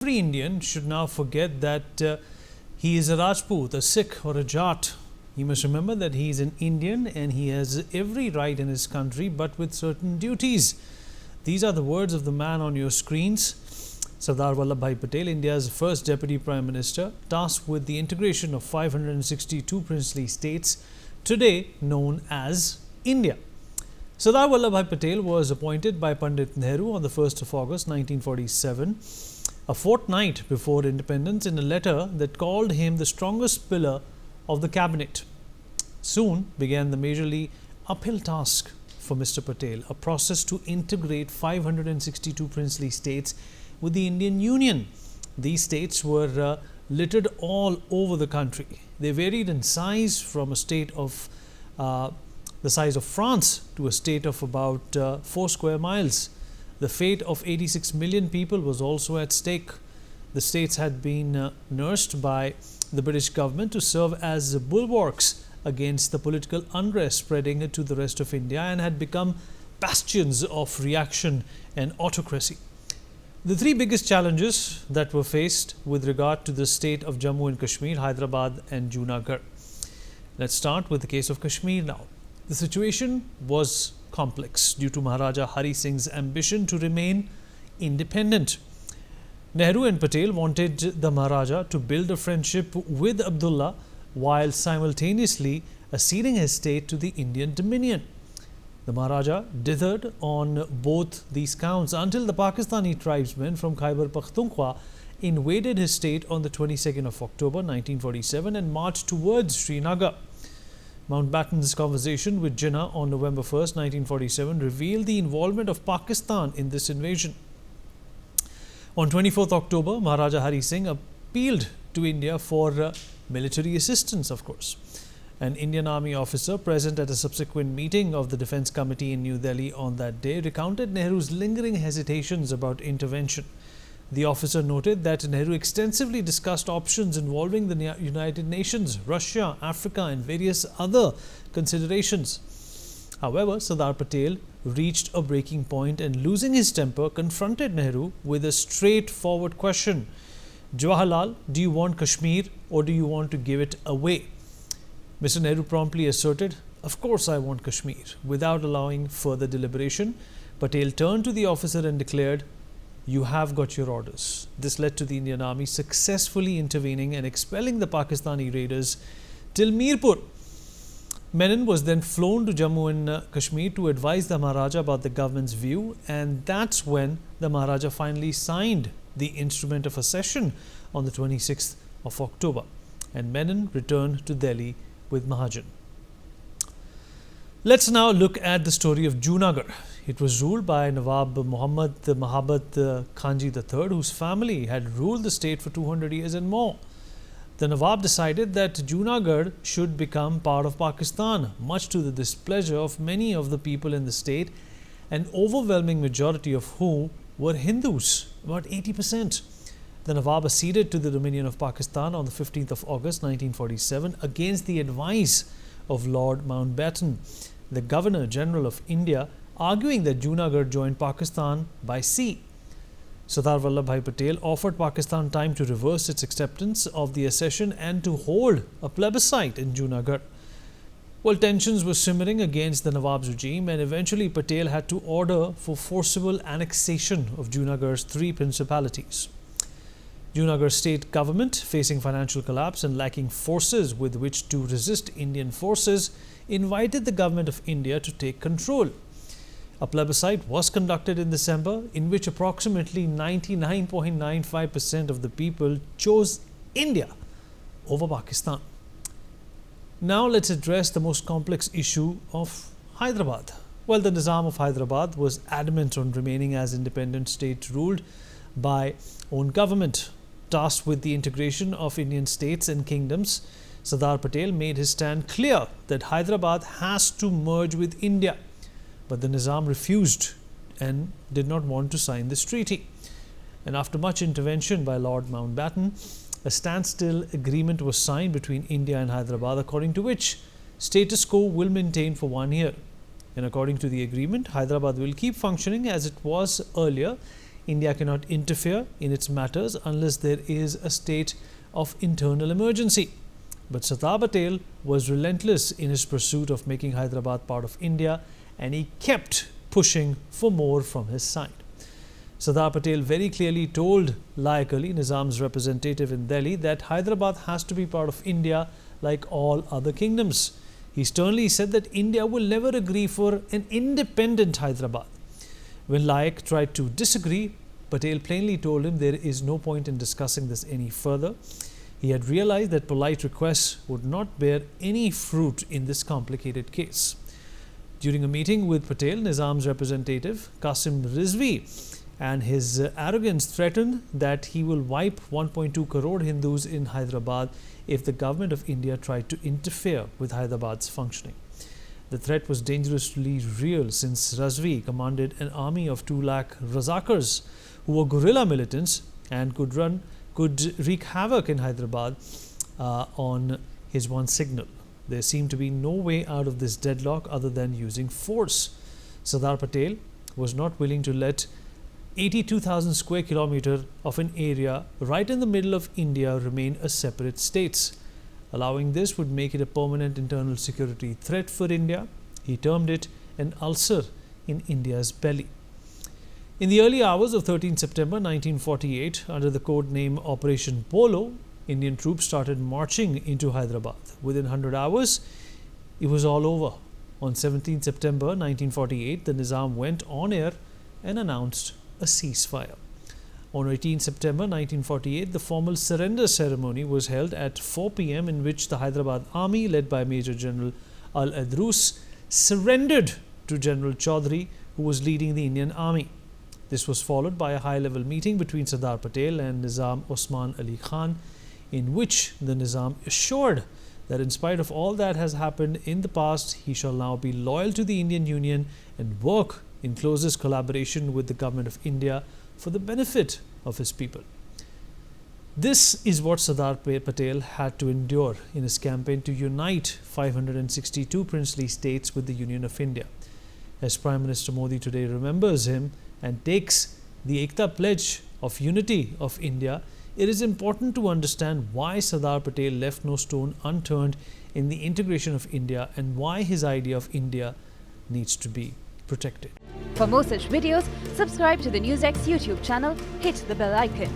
Every Indian should now forget that he is a Rajput, a Sikh or a Jat. He must remember that he is an Indian and he has every right in his country, but with certain duties. These are the words of the man on your screens, Sardar Vallabhbhai Patel, India's first Deputy Prime Minister, tasked with the integration of 562 princely states, today known as India. Sardar Vallabhbhai Patel was appointed by Pandit Nehru on the 1st of August 1947, a fortnight before independence, in a letter that called him the strongest pillar of the cabinet. Soon began the majorly uphill task for Mr. Patel, a process to integrate 562 princely states with the Indian Union. These states were littered all over the country. They varied in size from a state of the size of France to a state of about 4 square miles. The fate of 86 million people was also at stake. The states had been nursed by the British government to serve as bulwarks against the political unrest spreading to the rest of India, and had become bastions of reaction and autocracy. The three biggest challenges that were faced with regard to the state of Jammu and Kashmir, Hyderabad and Junagadh. Let's start with the case of Kashmir now. The situation was complex due to Maharaja Hari Singh's ambition to remain independent. Nehru and Patel wanted the Maharaja to build a friendship with Abdullah while simultaneously ceding his state to the Indian Dominion. The Maharaja dithered on both these counts until the Pakistani tribesmen from Khyber Pakhtunkhwa invaded his state on the 22nd of October 1947 and marched towards Srinagar. Mountbatten's conversation with Jinnah on November 1st, 1947 revealed the involvement of Pakistan in this invasion. On 24th October, Maharaja Hari Singh appealed to India for military assistance, of course. An Indian Army officer present at a subsequent meeting of the Defence Committee in New Delhi on that day recounted Nehru's lingering hesitations about intervention. The officer noted that Nehru extensively discussed options involving the United Nations, Russia, Africa and various other considerations. However, Sardar Patel reached a breaking point and, losing his temper, confronted Nehru with a straightforward question. Jawaharlal, do you want Kashmir or do you want to give it away? Mr. Nehru promptly asserted, of course I want Kashmir. Without allowing further deliberation, Patel turned to the officer and declared, you have got your orders. This led to the Indian Army successfully intervening and expelling the Pakistani raiders till Mirpur. Menon was then flown to Jammu and Kashmir to advise the Maharaja about the government's view, and that's when the Maharaja finally signed the instrument of accession on the 26th of October, and Menon returned to Delhi with Mahajan. Let's now look at the story of Junagadh. It was ruled by Nawab Muhammad Mahabat Khanji III, whose family had ruled the state for 200 years and more. The Nawab decided that Junagadh should become part of Pakistan, much to the displeasure of many of the people in the state, an overwhelming majority of whom were Hindus, about 80%. The Nawab acceded to the Dominion of Pakistan on the 15th of August 1947 against the advice of Lord Mountbatten, the Governor General of India, arguing that Junagadh joined Pakistan by sea. Sardar Vallabhbhai Patel offered Pakistan time to reverse its acceptance of the accession and to hold a plebiscite in Junagadh. Well, tensions were simmering against the Nawab's regime, and eventually Patel had to order for forcible annexation of Junagadh's 3 principalities. Junagadh state government, facing financial collapse and lacking forces with which to resist Indian forces, invited the government of India to take control. A plebiscite was conducted in December, in which approximately 99.95% of the people chose India over Pakistan. Now let's address the most complex issue of Hyderabad. Well, the Nizam of Hyderabad was adamant on remaining as independent state ruled by own government. Tasked with the integration of Indian states and kingdoms, Sardar Patel made his stand clear that Hyderabad has to merge with India. But the Nizam refused and did not want to sign this treaty. And after much intervention by Lord Mountbatten, a standstill agreement was signed between India and Hyderabad, according to which status quo will maintain for 1 year. And according to the agreement, Hyderabad will keep functioning as it was earlier India cannot interfere in its matters unless there is a state of internal emergency. But Sardar Patel was relentless in his pursuit of making Hyderabad part of India, and he kept pushing for more from his side. Sardar Patel very clearly told Liak Ali, Nizam's representative in Delhi, that Hyderabad has to be part of India like all other kingdoms. He sternly said that India will never agree for an independent Hyderabad. When Liak tried to disagree, Patel plainly told him there is no point in discussing this any further. He had realized that polite requests would not bear any fruit in this complicated case. During a meeting with Patel, Nizam's representative, Qasim Rizvi, and his arrogance threatened that he will wipe 1.2 crore Hindus in Hyderabad if the government of India tried to interfere with Hyderabad's functioning. The threat was dangerously real since Rizvi commanded an army of 2 lakh Razakars who were guerrilla militants and could wreak havoc in Hyderabad on his one signal. There seemed to be no way out of this deadlock other than using force. Sardar Patel was not willing to let 82,000 square kilometers of an area right in the middle of India remain a separate state. Allowing this would make it a permanent internal security threat for India. He termed it an ulcer in India's belly. In the early hours of 13 September 1948, under the code name Operation Polo, Indian troops started marching into Hyderabad. Within 100 hours, it was all over. On 17 September 1948, the Nizam went on air and announced a ceasefire. On 18 September 1948, the formal surrender ceremony was held at 4 p.m. in which the Hyderabad army, led by Major General Al-Adrus, surrendered to General Chaudhry, who was leading the Indian army. This was followed by a high-level meeting between Sardar Patel and Nizam Osman Ali Khan, in which the Nizam assured that in spite of all that has happened in the past, he shall now be loyal to the Indian Union and work in closest collaboration with the government of India for the benefit of his people. This is what Sardar Patel had to endure in his campaign to unite 562 princely states with the Union of India. As Prime Minister Modi today remembers him and takes the Ekta pledge of unity of India, it is important to understand why Sardar Patel left no stone unturned in the integration of India and why his idea of India needs to be protected. For more such videos, subscribe to the NewsX YouTube channel, hit the bell icon.